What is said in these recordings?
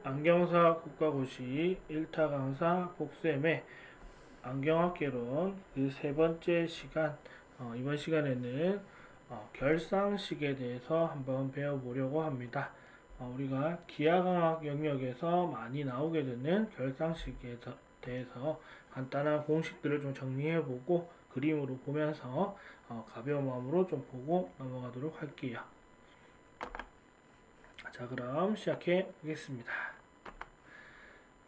안경사 국가고시 1타 강사 복수엠의 안경학개론 그 세 번째 시간, 이번 시간에는 결상식에 대해서 한번 배워보려고 합니다. 우리가 기하강학 영역에서 많이 나오게 되는 결상식에 대해서 간단한 공식들을 좀 정리해보고 그림으로 보면서 가벼운 마음으로 좀 보고 넘어가도록 할게요. 자, 그럼 시작해 보겠습니다.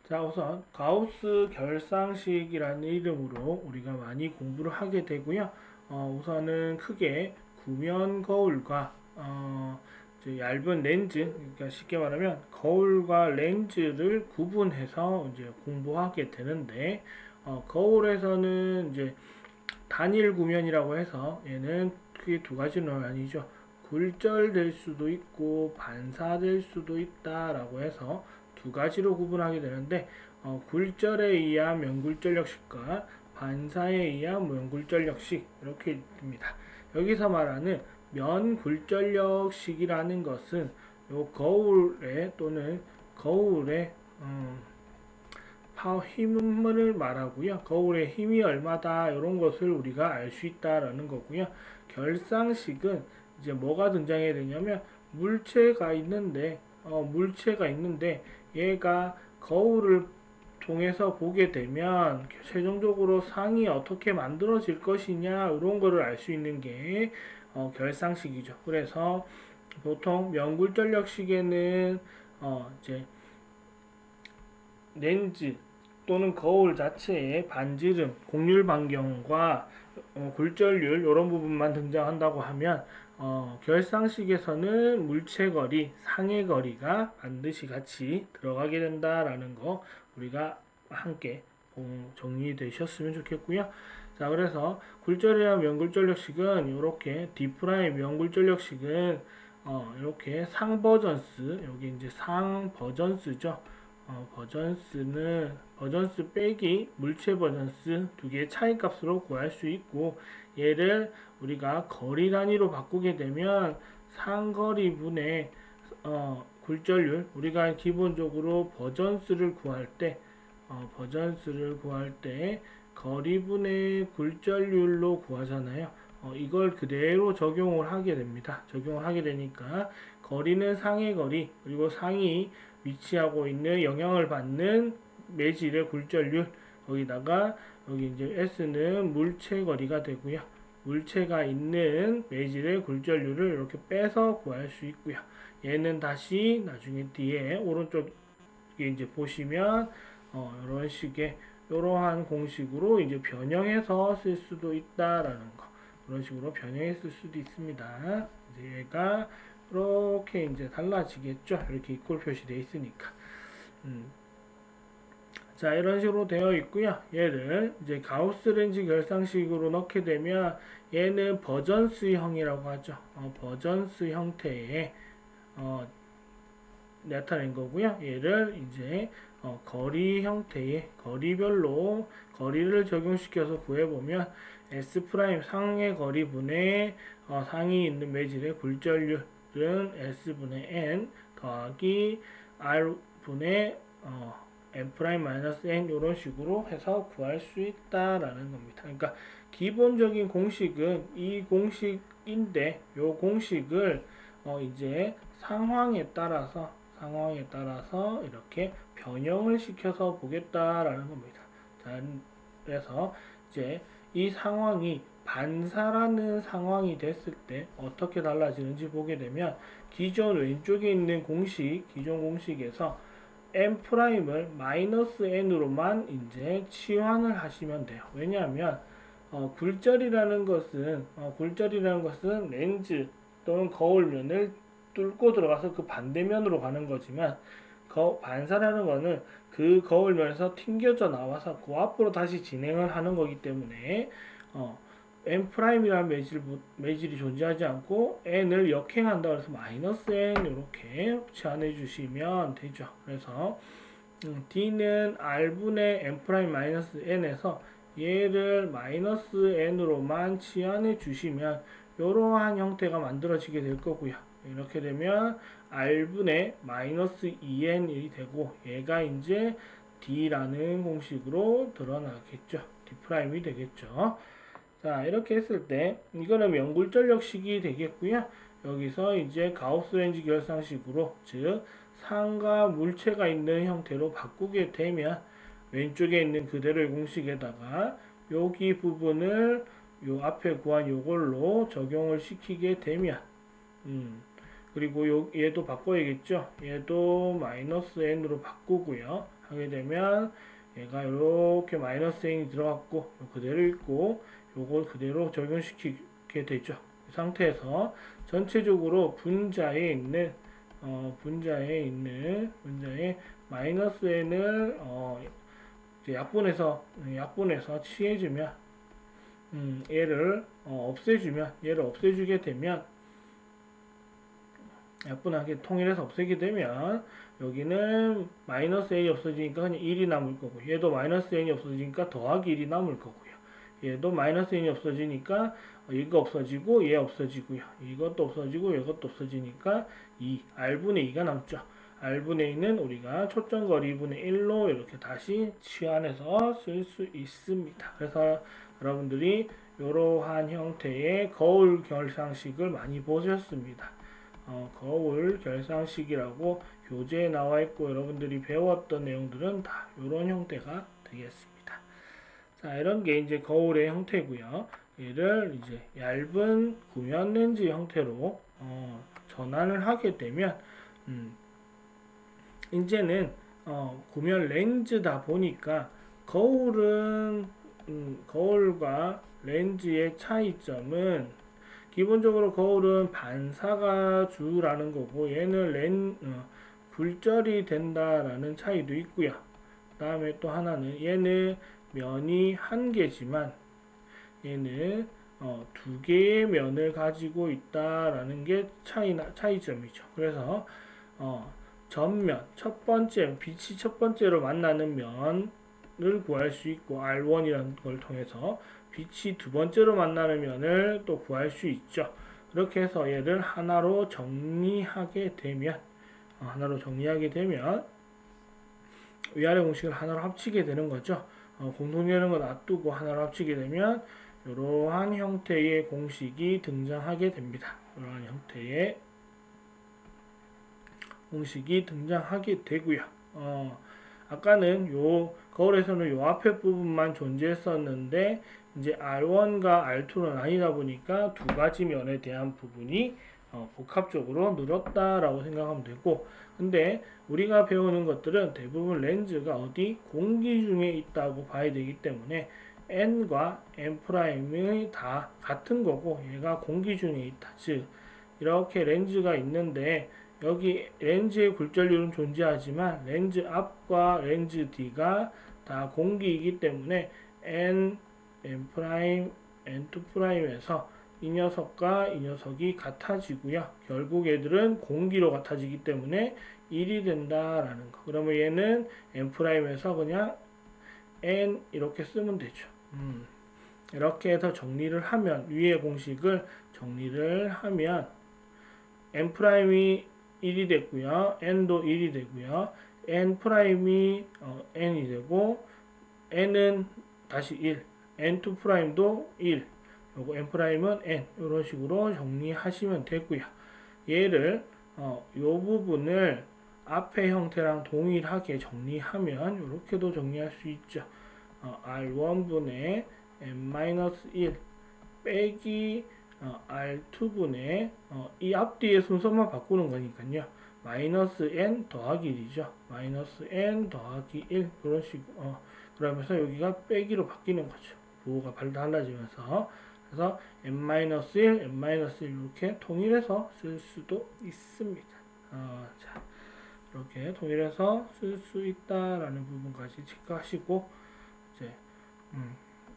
자, 우선 가우스 결상식이라는 이름으로 우리가 많이 공부를 하게 되고요. 우선은 크게 구면 거울과 얇은 렌즈, 그러니까 쉽게 말하면 거울과 렌즈를 구분해서 이제 공부하게 되는데, 거울에서는 이제 단일 구면이라고 해서 얘는 크게 두 가지로 나뉘죠. 굴절될 수도 있고 반사될 수도 있다라고 해서 두 가지로 구분하게 되는데, 굴절에 의한 면굴절력식과 반사에 의한 면굴절력식 이렇게 됩니다. 여기서 말하는 면굴절력식이라는 것은 요 거울에 또는 거울의 힘을 말하고요. 거울의 힘이 얼마다 이런 것을 우리가 알 수 있다라는 거고요. 결상식은 이제 뭐가 등장해야 되냐면 물체가 있는데 얘가 거울을 통해서 보게 되면 최종적으로 상이 어떻게 만들어질 것이냐 이런 거를 알 수 있는 게 결상식이죠. 그래서 보통 면굴절력식에는 이제 렌즈 또는 거울 자체의 반지름, 곡률 반경과 굴절률 이런 부분만 등장한다고 하면 결상식에서는 물체 거리, 상의 거리가 반드시 같이 들어가게 된다라는 거 우리가 함께 정리되셨으면 좋겠고요. 자, 그래서 굴절이나 면굴절력식은 이렇게 D' 면굴절력식은 이렇게 상버전스, 여기 이제 상버전스죠. 버전스 빼기 물체 버전스 두 개의 차이 값으로 구할 수 있고, 얘를 우리가 거리 단위로 바꾸게 되면 상거리분의 굴절률, 우리가 기본적으로 버전스를 구할 때 거리분의 굴절률로 구하잖아요. 이걸 그대로 적용을 하게 됩니다. 적용을 하게 되니까 거리는 상의 거리, 그리고 상이 위치하고 있는 영향을 받는 매질의 굴절률, 거기다가 여기 이제 S는 물체 거리가 되고요. 물체가 있는 매질의 굴절률을 이렇게 빼서 구할 수 있고요. 얘는 다시 나중에 뒤에 오른쪽에 이제 보시면 이런 식의 이러한 공식으로 이제 변형해서 쓸 수도 있다라는 거, 그런 식으로 변형해 쓸 수도 있습니다. 이제 얘가 이렇게 이제 달라지겠죠. 이렇게 이퀄 표시되어 있으니까. 자, 이런 식으로 되어 있고요. 얘를 이제 가우스 렌즈 결상식으로 넣게 되면 얘는 버전스형이라고 하죠. 버전스 형태의 나타낸 거고요. 얘를 이제 거리 형태의 거리별로 거리를 적용시켜서 구해보면 S' 상의 거리분의 상이 있는 매질의 굴절률은 S분의 N 더하기 R분의 N-N 이런 식으로 해서 구할 수 있다라는 겁니다. 그러니까 기본적인 공식은 이 공식인데, 이 공식을 이제 상황에 따라서 이렇게 변형을 시켜서 보겠다라는 겁니다. 자, 그래서 이제 이 상황이 반사라는 상황이 됐을 때 어떻게 달라지는지 보게 되면 기존 왼쪽에 있는 기존 공식에서 N'을 마이너스 N으로만 이제 치환을 하시면 돼요. 왜냐하면 굴절이라는 것은 렌즈 또는 거울면을 뚫고 들어가서 그 반대면으로 가는 거지만, 반사라는 거는 그 거울면에서 튕겨져 나와서 그 앞으로 다시 진행을 하는 거기 때문에 N'이라는 매질이 존재하지 않고 N을 역행한다 그래서 마이너스 N 이렇게 치환해 주시면 되죠. 그래서 D는 R분의 N'-N에서 얘를 마이너스 N으로만 치환해 주시면 이러한 형태가 만들어지게 될 거고요. 이렇게 되면 R분의 마이너스 2n이 되고 얘가 이제 D라는 공식으로 드러나겠죠. D'이 되겠죠. 자, 이렇게 했을 때 이거는 명굴전력식이 되겠고요. 여기서 이제 가우스-렌즈 결상식으로, 즉 상과 물체가 있는 형태로 바꾸게 되면 왼쪽에 있는 그대로의 공식에다가 여기 부분을 요 앞에 구한 요걸로 적용을 시키게 되면 그리고 얘도 바꿔야겠죠. 얘도 마이너스 n으로 바꾸고요. 하게 되면 얘가 이렇게 마이너스 n이 들어갔고 그대로 있고 요걸 그대로 적용시키게 되죠. 이 상태에서 전체적으로 분자에 마이너스 n을 이제 약분해서 취해주면 얘를 없애주게 되면, 약분하게 통일해서 없애게 되면 여기는 마이너스 n이 없어지니까 그냥 1이 남을 거고, 얘도 마이너스 n이 없어지니까 더하기 1이 남을 거고요. 얘도 마이너스 n이 없어지니까 이거 없어지고 얘 없어지고요. 이것도 없어지고 이것도 없어지니까 R분의 2가 남죠. R분의 2는 우리가 초점거리 2분의 1로 이렇게 다시 치환해서 쓸 수 있습니다. 그래서 여러분들이 이러한 형태의 거울 결상식을 많이 보셨습니다. 거울 결상식이라고 교재에 나와 있고 여러분들이 배웠던 내용들은 다 이런 형태가 되겠습니다. 자, 이런 게 이제 거울의 형태고요. 얘를 이제 얇은 구면 렌즈 형태로 전환을 하게 되면 이제는 구면 렌즈다 보니까 거울과 렌즈의 차이점은 기본적으로 거울은 반사가 주라는 거고 얘는 굴절이 된다라는 차이도 있고요. 그 다음에 또 하나는 얘는 면이 한 개지만 얘는 두 개의 면을 가지고 있다라는 게 차이점이죠. 그래서 전면 빛이 첫 번째로 만나는 면을 구할 수 있고 R1이라는 걸 통해서 빛이 두 번째로 만나는 면을 또 구할 수 있죠. 그렇게 해서 얘를 하나로 정리하게 되면 위아래 공식을 하나로 합치게 되는 거죠. 공통되는 거 놔두고 하나로 합치게 되면 이러한 형태의 공식이 등장하게 됩니다. 이러한 형태의 공식이 등장하게 되고요. 아까는 거울에서는 요 앞에 부분만 존재했었는데 이제 R1과 R2는 아니다 보니까 두 가지 면에 대한 부분이 복합적으로 늘었다라고 생각하면 되고, 근데 우리가 배우는 것들은 대부분 렌즈가 어디 공기 중에 있다고 봐야 되기 때문에 n과 n'이 다 같은 거고 얘가 공기 중에 있다. 즉 이렇게 렌즈가 있는데 여기 렌즈의 굴절률은 존재하지만 렌즈 앞과 렌즈 뒤가 다 공기이기 때문에 n, n',n2'에서 이 녀석과 이 녀석이 같아지고요. 결국 얘들은 공기로 같아지기 때문에 1이 된다라는 거. 그러면 얘는 n'에서 그냥 n 이렇게 쓰면 되죠. 이렇게 해서 정리를 하면, 위의 공식을 정리를 하면 n'이 1이 됐고요. n도 1이 되고요. n'이 n이 되고 n은 다시 1, n2'도 1, 요거 n'은 n, 이런 식으로 정리하시면 되고요. 얘를 요 부분을 앞의 형태랑 동일하게 정리하면 이렇게도 정리할 수 있죠. R1분의 n-1 빼기 R2분의 이 앞뒤의 순서만 바꾸는 거니까요. 마이너스 n 더하기 1이죠. 마이너스 n 더하기 1, 그런 식으로 그러면서 여기가 빼기로 바뀌는 거죠. 부호가 달라지면서. 그래서 n-1, n-1 이렇게 통일해서 쓸 수도 있습니다. 자, 이렇게 통일해서 쓸 수 있다라는 부분까지 체크하시고, 이제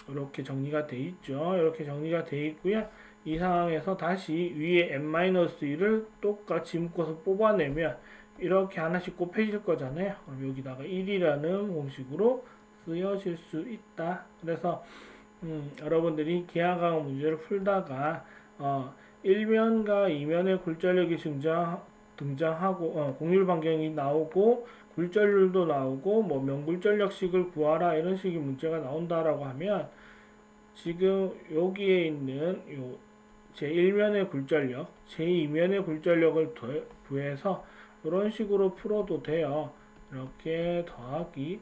이렇게 정리가 돼 있죠. 이렇게 정리가 돼 있고요. 이 상황에서 다시 위에 n-1을 똑같이 묶어서 뽑아내면 이렇게 하나씩 곱해질 거잖아요. 그럼 여기다가 1이라는 공식으로 쓰여질 수 있다. 그래서 여러분들이 기하과학 문제를 풀다가 1면과 2면의 굴절력이 등장하고 곡률 반경이 나오고 굴절률도 나오고 뭐 면굴절력식을 구하라 이런 식의 문제가 나온다라고 하면 지금 여기에 있는 요 제1면의 굴절력, 제2면의 굴절력을 구해서 이런 식으로 풀어도 돼요. 이렇게 더하기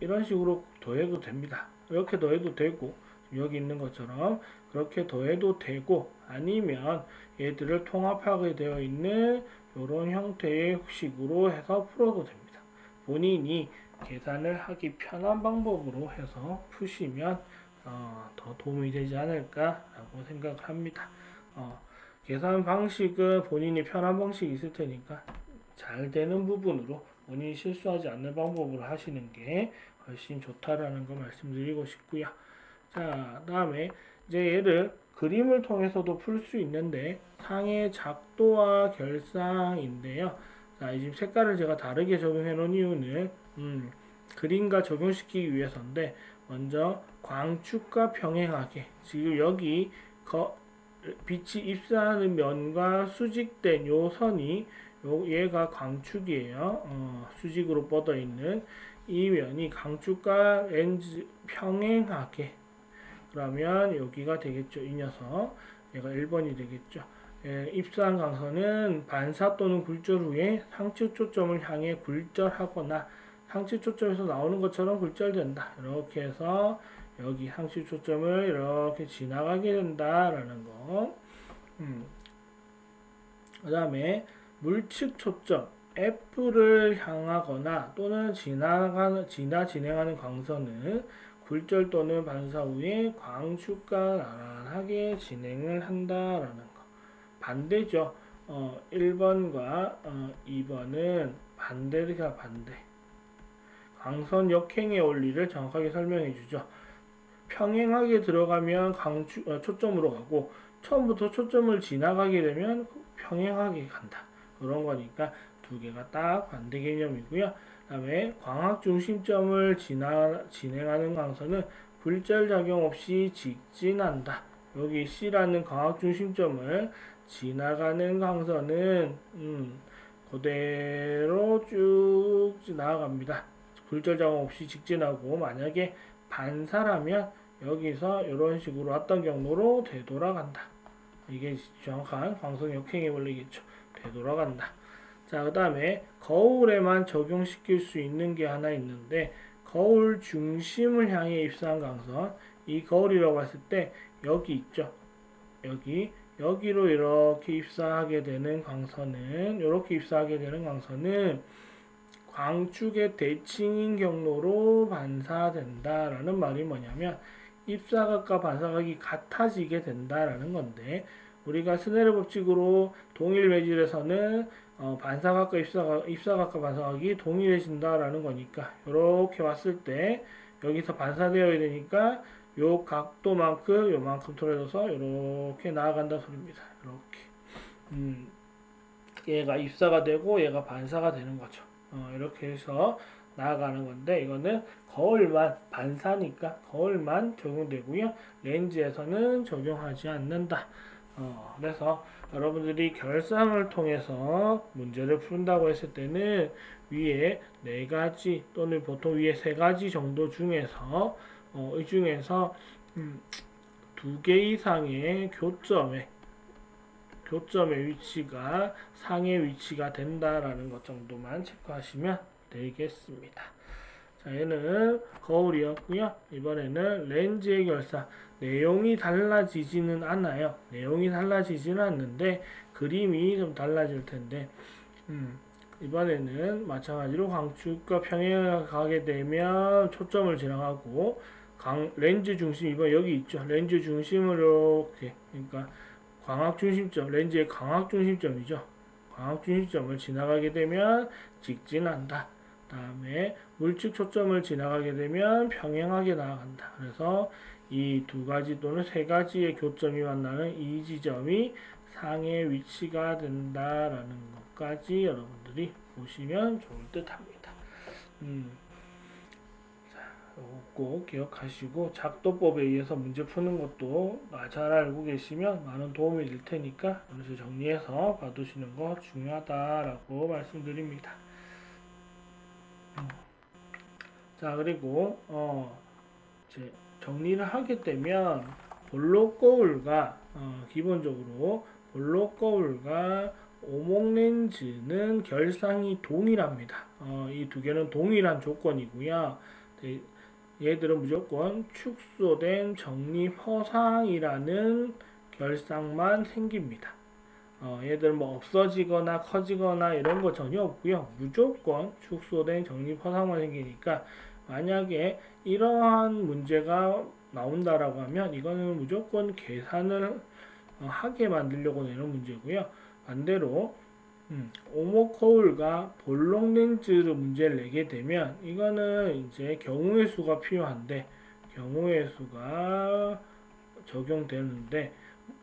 이런 식으로 더해도 됩니다. 이렇게 더해도 되고 여기 있는 것처럼 그렇게 더해도 되고 아니면 얘들을 통합하게 되어 있는 이런 형태의 식으로 해서 풀어도 됩니다. 본인이 계산을 하기 편한 방법으로 해서 푸시면 더 도움이 되지 않을까라고 생각합니다. 계산 방식은 본인이 편한 방식이 있을 테니까 잘 되는 부분으로 본인이 실수하지 않는 방법으로 하시는 게 훨씬 좋다라는 거 말씀드리고 싶고요. 자, 다음에 이제 얘를 그림을 통해서도 풀 수 있는데 상의 작도와 결상인데요. 자, 지금 색깔을 제가 다르게 적용해 놓은 이유는 그림과 적용시키기 위해서인데 먼저 광축과 평행하게 지금 여기 빛이 입사하는 면과 수직된 요 선이 얘가 광축이에요. 수직으로 뻗어 있는 이 면이 광축과 렌즈 평행하게 그러면 여기가 되겠죠. 이 녀석 얘가 1번이 되겠죠. 입사한 강선은 반사 또는 굴절 후에 상측 초점을 향해 굴절하거나 상측 초점에서 나오는 것처럼 굴절된다. 이렇게 해서 여기 상측 초점을 이렇게 지나가게 된다라는 거. 그 다음에 물측 초점 F를 향하거나 또는 진행하는 광선은 굴절 또는 반사 후에 광축과 나란하게 진행을 한다라는 거. 반대죠. 1번과 2번은 반대가 반대. 광선 역행의 원리를 정확하게 설명해 주죠. 평행하게 들어가면 초점으로 가고 처음부터 초점을 지나가게 되면 평행하게 간다. 그런 거니까 두 개가 딱 반대 개념이고요. 그 다음에 광학 중심점을 진행하는 광선은 굴절 작용 없이 직진한다. 여기 C라는 광학 중심점을 지나가는 광선은 그대로 쭉 나아갑니다. 굴절 작용 없이 직진하고 만약에 반사라면 여기서 이런 식으로 왔던 경로로 되돌아간다. 이게 정확한 광선 역행의 원리겠죠. 되돌아간다. 자, 그 다음에 거울에만 적용시킬 수 있는 게 하나 있는데 거울 중심을 향해 입사한 광선 이 거울이라고 했을 때 여기 있죠. 여기로 이렇게 입사하게 되는 광선은 광축의 대칭인 경로로 반사된다라는 말이 뭐냐면 입사각과 반사각이 같아지게 된다라는 건데 우리가 스네르 법칙으로 동일 매질에서는 반사각과 입사각과 반사각이 동일해진다라는 거니까 이렇게 왔을 때 여기서 반사되어야 되니까 요 각도만큼 요만큼 틀어져서 이렇게 나아간다 소리입니다. 이렇게 얘가 입사가 되고 얘가 반사가 되는 거죠. 이렇게 해서 나아가는 건데 이거는 거울만 반사니까 거울만 적용되고요. 렌즈에서는 적용하지 않는다. 그래서 여러분들이 결상을 통해서 문제를 푼다고 했을 때는 위에 4가지 또는 보통 위에 3가지 정도 중에서 이 중에서 2개 이상의 교점의 위치가 상의 위치가 된다라는 것 정도만 체크하시면 되겠습니다. 자, 얘는 거울이었고요. 이번에는 렌즈의 결사. 내용이 달라지지는 않아요. 내용이 달라지지는 않는데 그림이 좀 달라질 텐데 이번에는 마찬가지로 광축과 평행을 가게 되면 초점을 지나가고 렌즈 중심 이번 여기 있죠. 렌즈 중심으로 이렇게 그러니까 광학 중심점 렌즈의 광학 중심점이죠. 광학 중심점을 지나가게 되면 직진한다. 다음에 물측 초점을 지나가게 되면 평행하게 나아간다. 그래서 이 2가지 또는 3가지의 교점이 만나는 이 지점이 상의 위치가 된다라는 것까지 여러분들이 보시면 좋을 듯 합니다. 자, 꼭 기억하시고 작도법에 의해서 문제 푸는 것도 잘 알고 계시면 많은 도움이 될 테니까 여기서 정리해서 봐두시는 거 중요하다라고 말씀드립니다. 자, 그리고 이제 정리를 하게 되면 볼록 거울과 기본적으로 볼록 거울과 오목렌즈는 결상이 동일합니다. 이 두 개는 동일한 조건이고요. 얘들은 무조건 축소된 정립 허상이라는 결상만 생깁니다. 얘들 뭐 없어지거나 커지거나 이런 거 전혀 없고요. 무조건 축소된 정립 허상만 생기니까 만약에 이러한 문제가 나온다라고 하면 이거는 무조건 계산을 하게 만들려고 내는 문제고요. 반대로 오목 거울과 볼록 렌즈로 문제를 내게 되면 이거는 이제 경우의 수가 필요한데 경우의 수가 적용되는데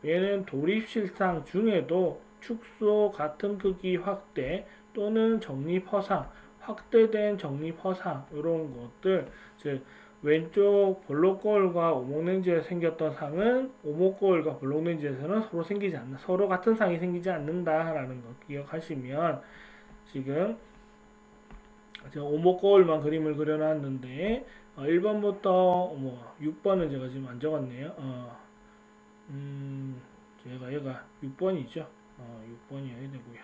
얘는 도립실상 중에도 축소, 같은 크기 확대 또는 정립 허상, 확대된 정립 허상 이런 것들 즉 왼쪽 볼록 거울과 오목 렌즈에 생겼던 상은 오목 거울과 볼록 렌즈에서는 서로 생기지 않는 서로 같은 상이 생기지 않는다라는 거 기억하시면 지금 오목 거울만 그림을 그려놨는데 1번부터 6번은 제가 지금 안 적었네요. 얘가 6번이죠. 6번이어야 되고요.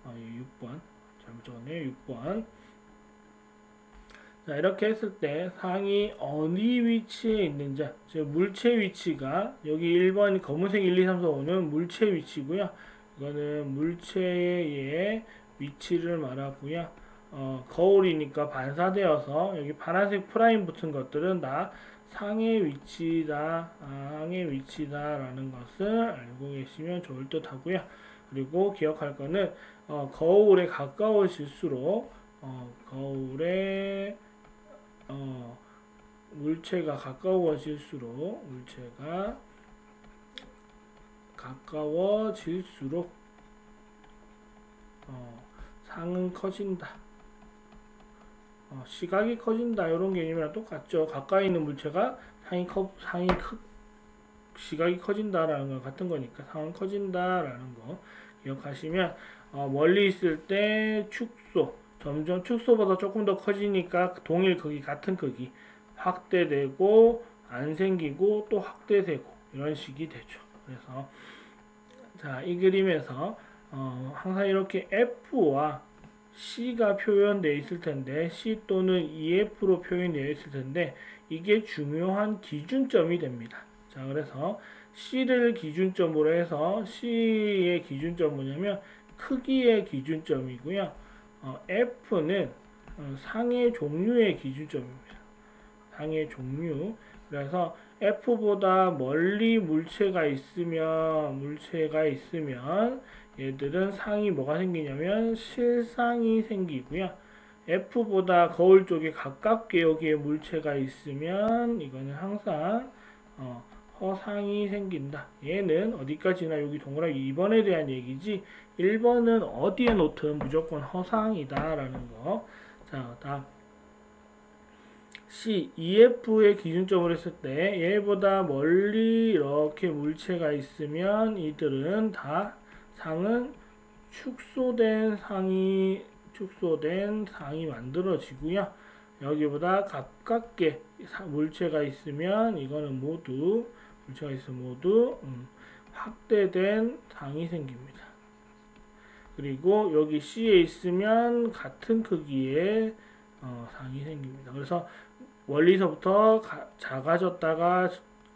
6번 잘못 적었네요. 6번. 자, 이렇게 했을 때 상이 어느 위치에 있는지, 즉 물체 위치가 여기 1번 검은색 1, 2, 3, 4, 5는 물체 위치고요. 이거는 물체의 위치를 말하고요. 거울이니까 반사되어서 여기 파란색 프라임 붙은 것들은 다 상의 위치다, 상의 위치다라는 것을 알고 계시면 좋을 듯 하고요. 그리고 기억할 거는 거울에 가까워질수록 거울에 물체가 가까워질수록 상은 커진다. 시각이 커진다 이런 개념이랑 똑같죠. 가까이 있는 물체가 시각이 커진다라는 거 같은 거니까 상은 커진다라는 거 기억하시면 멀리 있을 때 점점 축소보다 조금 더 커지니까 동일 크기, 같은 크기 확대되고 안 생기고 또 확대되고 이런 식이 되죠. 그래서 자, 이 그림에서 항상 이렇게 F와 C가 표현되어 있을 텐데 C 또는 EF로 표현되어 있을 텐데 이게 중요한 기준점이 됩니다. 자, 그래서 C를 기준점으로 해서 C의 기준점은 뭐냐면 크기의 기준점이고요. F는 상의 종류의 기준점입니다. 상의 종류. 그래서 F보다 멀리 물체가 있으면 얘들은 상이 뭐가 생기냐면 실상이 생기고요. F보다 거울 쪽에 가깝게 여기에 물체가 있으면 이거는 항상 허상이 생긴다. 얘는 어디까지나 여기 동그라미 2번에 대한 얘기지 1번은 어디에 놓든 무조건 허상이다 라는 거. 자, 다음 C, EF의 기준점으로 했을 때 얘보다 멀리 이렇게 물체가 있으면 이들은 다 상은 축소된 상이 만들어지고요. 여기보다 가깝게 물체가 있으면 이거는 모두 확대된 상이 생깁니다. 그리고 여기 C에 있으면 같은 크기의 상이 생깁니다. 그래서 멀리서부터 작아졌다가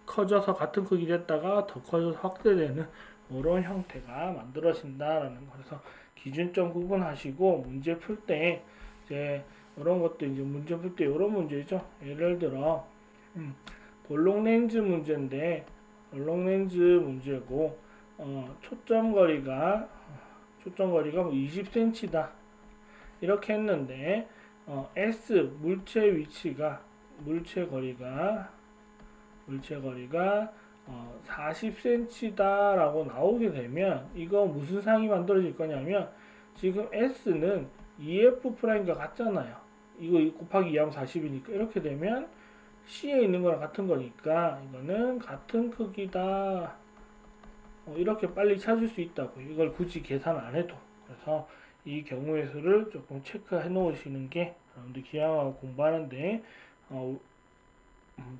커져서 같은 크기 됐다가 더 커져서 확대되는 이런 형태가 만들어진다라는 거. 그래서 기준점 구분하시고 문제 풀 때 이제 이런 것도 이제 문제 풀 때 이런 문제죠. 예를 들어 볼록 렌즈 문제인데 볼록 렌즈 문제고 초점거리가 뭐 20cm다 이렇게 했는데 S 물체 위치가 물체 거리가 40cm다 라고 나오게 되면 이거 무슨 상이 만들어질 거냐면 지금 S는 EF 프라임과 같잖아요. 이거 곱하기 2하면 40이니까 이렇게 되면 C에 있는 거랑 같은 거니까 이거는 같은 크기다. 이렇게 빨리 찾을 수 있다고. 이걸 굳이 계산 안 해도. 그래서 이 경우의 수를 조금 체크해 놓으시는 게 여러분들 기하학 공부하는데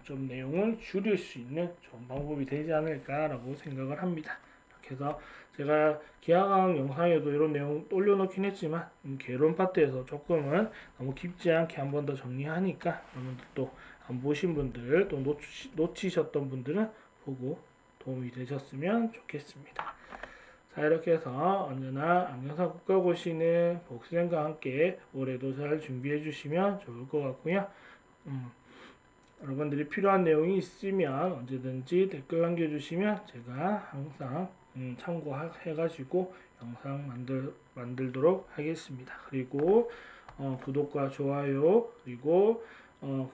좀 내용을 줄일 수 있는 좋은 방법이 되지 않을까라고 생각을 합니다. 그래서 제가 기하학 영상에도 이런 내용 올려놓긴 했지만 개론 파트에서 조금은 너무 깊지 않게 한 번 더 정리하니까 여러분들 또 안 보신 분들 또 놓치셨던 분들은 보고 도움이 되셨으면 좋겠습니다. 자, 이렇게 해서 언제나 안경사 국가고시는 복습과 함께 올해도 잘 준비해 주시면 좋을 것 같고요. 여러분들이 필요한 내용이 있으면 언제든지 댓글 남겨주시면 제가 항상 참고해가지고 영상 만들도록 하겠습니다. 그리고 구독과 좋아요 그리고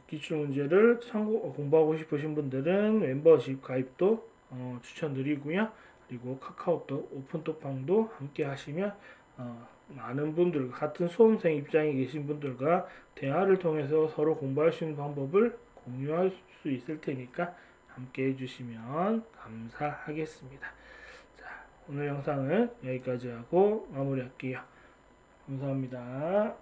기출문제를 공부하고 싶으신 분들은 멤버십 가입도 추천드리고요. 그리고 카카오톡 오픈톡방도 함께 하시면 많은 분들 같은 수험생 입장에 계신 분들과 대화를 통해서 서로 공부할 수 있는 방법을 공유할 수 있을 테니까 함께 해주시면 감사하겠습니다. 자, 오늘 영상은 여기까지 하고 마무리할게요. 감사합니다.